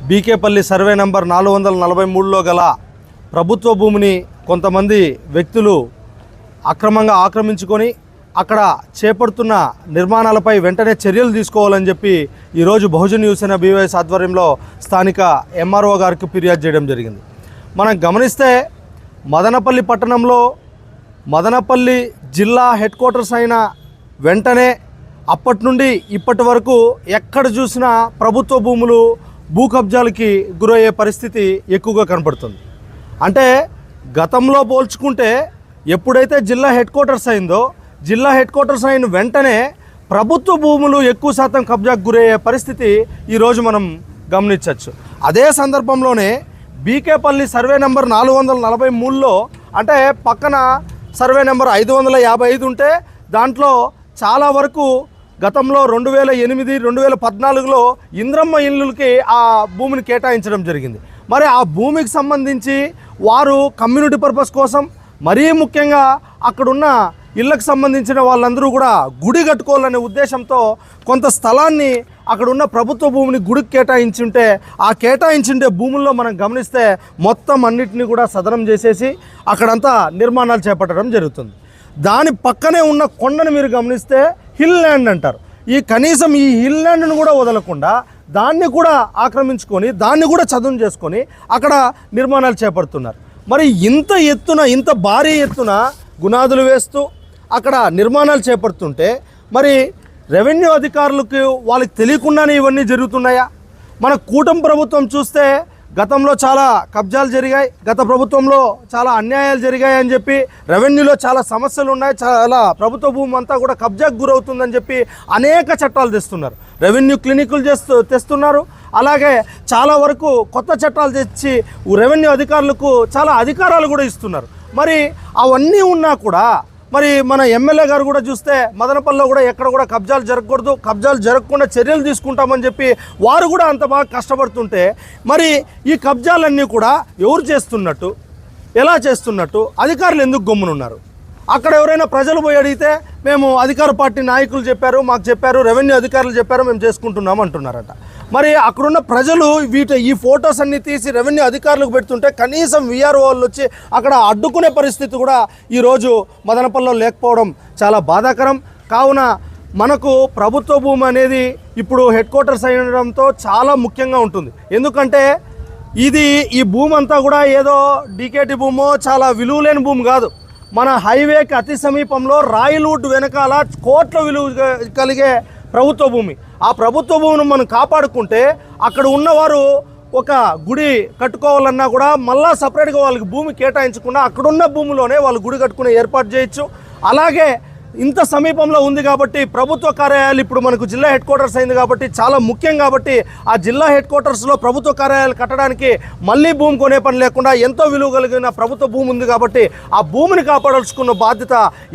BK Palli survey number 443లో గల ప్రభుత్వ భూమిని కొంతమంది వ్యక్తులు అక్రమంగా ఆక్రమించుకొని అక్కడ చేపడుతున్న నిర్మాణాలపై వెంటనే చర్యలు తీసుకోవాలని చెప్పి ఈరోజు బహుజన్ యువసేన బీవైఎస్ ఆధ్వర్యంలో స్థానిక ఎంఆర్ఓ గారికి ఫిర్యాదు చేయడం జరిగింది. మనం గమనిస్తే మదనపల్లి పట్టణంలో మదనపల్లి జిల్లా హెడ్ క్వార్టర్స్ అయిన వెంటనే అప్పటి నుండి ఇప్పటి వరకు ఎక్కడ చూసినా ప్రభుత్వ భూములు భూ కబ్జాలకి గురయ్యే పరిస్థితి ఎక్కువగా కనపడుతుంది. అంటే గతంలో పోల్చుకుంటే ఎప్పుడైతే జిల్లా హెడ్ క్వార్టర్స్ అయిందో, జిల్లా హెడ్ క్వార్టర్స్ అయిన వెంటనే ప్రభుత్వ భూములు ఎక్కువ శాతం కబ్జాకు గురయ్యే పరిస్థితి ఈరోజు మనం గమనించవచ్చు. అదే సందర్భంలోనే బీకేపల్లి సర్వే నెంబర్ 443లో అంటే పక్కన సర్వే నెంబర్ 555 ఉంటే దాంట్లో చాలా వరకు గతంలో 2008, 2014లో ఇంద్రమ్మ ఇళ్ళకి ఆ భూమిని కేటాయించడం జరిగింది. మరి ఆ భూమికి సంబంధించి వారు కమ్యూనిటీ పర్పస్ కోసం, మరీ ముఖ్యంగా అక్కడున్న ఇళ్ళకు సంబంధించిన వాళ్ళందరూ కూడా గుడి కట్టుకోవాలనే ఉద్దేశంతో కొంత స్థలాన్ని అక్కడున్న ప్రభుత్వ భూమిని గుడికి కేటాయించుంటే, ఆ కేటాయించుండే భూముల్లో మనం గమనిస్తే మొత్తం అన్నిటిని కూడా సదనం చేసేసి అక్కడంతా నిర్మాణాలు చేపట్టడం జరుగుతుంది. దాని పక్కనే ఉన్న కొండను మీరు గమనిస్తే హిల్ ల్యాండ్ అంటారు. కనీసం ఈ హిల్ ల్యాండ్ను కూడా వదలకుండా దాన్ని కూడా ఆక్రమించుకొని దాన్ని కూడా చదును చేసుకొని అక్కడ నిర్మాణాలు చేపడుతున్నారు. మరి ఇంత భారీ ఎత్తున గునాదులు వేస్తూ అక్కడ నిర్మాణాలు చేపడుతుంటే మరి రెవెన్యూ అధికారులకు వాళ్ళకి తెలియకుండానే ఇవన్నీ జరుగుతున్నాయా? మన కూటమి ప్రభుత్వం చూస్తే గతంలో చాలా కబ్జాలు జరిగాయి, గత ప్రభుత్వంలో చాలా అన్యాయాలు జరిగాయి అని చెప్పి, రెవెన్యూలో చాలా సమస్యలు ఉన్నాయి, చాలా ప్రభుత్వ భూమి అంతా కూడా కబ్జాకు గురవుతుందని చెప్పి అనేక చట్టాలు తెస్తున్నారు. రెవెన్యూ క్లినిక్లు తెస్తున్నారు. అలాగే చాలా వరకు కొత్త చట్టాలు తెచ్చి రెవెన్యూ అధికారులకు చాలా అధికారాలు కూడా ఇస్తున్నారు. మరి అవన్నీ ఉన్నా కూడా మరి మన ఎమ్మెల్యే గారు కూడా చూస్తే మదనపల్లిలో కూడా ఎక్కడ కూడా కబ్జాలు జరగకూడదు, కబ్జాలు జరగకుండా చర్యలు తీసుకుంటామని చెప్పి వారు కూడా అంత బాగా కష్టపడుతుంటే మరి ఈ కబ్జాలన్నీ కూడా ఎవరు చేస్తున్నట్టు, ఎలా చేస్తున్నట్టు అధికారులు ఎందుకు గమ్మునున్నారు? అక్కడ ఎవరైనా ప్రజలు పోయి అడిగితే మేము అధికార పార్టీ నాయకులు చెప్పారు, మాకు చెప్పారు, రెవెన్యూ అధికారులు చెప్పారు, మేము చేసుకుంటున్నాం అంటున్నారట. మరి అక్కడున్న ప్రజలు ఈ ఫొటోస్ అన్ని తీసి రెవెన్యూ అధికారులకు పెడుతుంటే కనీసం వీఆర్ఓ వాళ్ళు వచ్చి అక్కడ అడ్డుకునే పరిస్థితి కూడా ఈరోజు మదనపల్లిలో లేకపోవడం చాలా బాధాకరం. కావున మనకు ప్రభుత్వ భూమి అనేది ఇప్పుడు హెడ్ క్వార్టర్స్ అయినడంతో చాలా ముఖ్యంగా ఉంటుంది. ఎందుకంటే ఈ భూమి అంతా కూడా ఏదో డీకేటీ భూమో చాలా విలువలేని భూమి కాదు. మన హైవేకి అతి సమీపంలో రాయలూడ్ వెనకాల కోట్ల విలువ కలిగే ప్రభుత్వ భూమి. ఆ ప్రభుత్వ భూమిని మనం కాపాడుకుంటే అక్కడ ఉన్నవారు ఒక గుడి కట్టుకోవాలన్నా కూడా మళ్ళా సపరేట్గా వాళ్ళకి భూమి కేటాయించకుండా అక్కడున్న భూమిలోనే వాళ్ళు గుడి కట్టుకునే ఏర్పాటు చేయొచ్చు. అలాగే ఇంత సమీపంలో ఉంది కాబట్టి ప్రభుత్వ కార్యాలయాలు ఇప్పుడు మనకు జిల్లా హెడ్ క్వార్టర్స్ అయింది కాబట్టి చాలా ముఖ్యం. కాబట్టి ఆ జిల్లా హెడ్ క్వార్టర్స్లో ప్రభుత్వ కార్యాలయాలు కట్టడానికి మళ్ళీ భూమి కొనే పని లేకుండా ఎంతో విలువ కలిగిన ప్రభుత్వ భూమి ఉంది కాబట్టి ఆ భూమిని కాపాడాల్సుకున్న బాధ్యత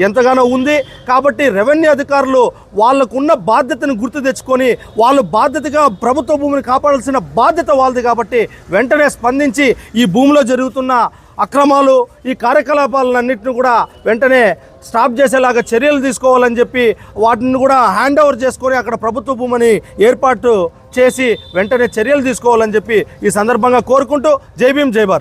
ఎంతగానో ఉంది. కాబట్టి రెవెన్యూ అధికారులు వాళ్ళకున్న బాధ్యతను గుర్తు తెచ్చుకొని వాళ్ళు బాధ్యతగా ప్రభుత్వ భూమిని కాపాడాల్సిన బాధ్యత వాళ్ళది కాబట్టి వెంటనే స్పందించి ఈ భూమిలో జరుగుతున్న అక్రమాలు, ఈ కార్యకలాపాలన్నింటినీ కూడా వెంటనే స్టాప్ చేసేలాగా చర్యలు తీసుకోవాలని చెప్పి వాటిని కూడా హ్యాండ్ ఓవర్ చేసుకొని అక్కడ ప్రభుత్వ భూమిని ఏర్పాటు చేసి వెంటనే చర్యలు తీసుకోవాలని చెప్పి ఈ సందర్భంగా కోరుకుంటూ జై భీమ్, జై భారత్.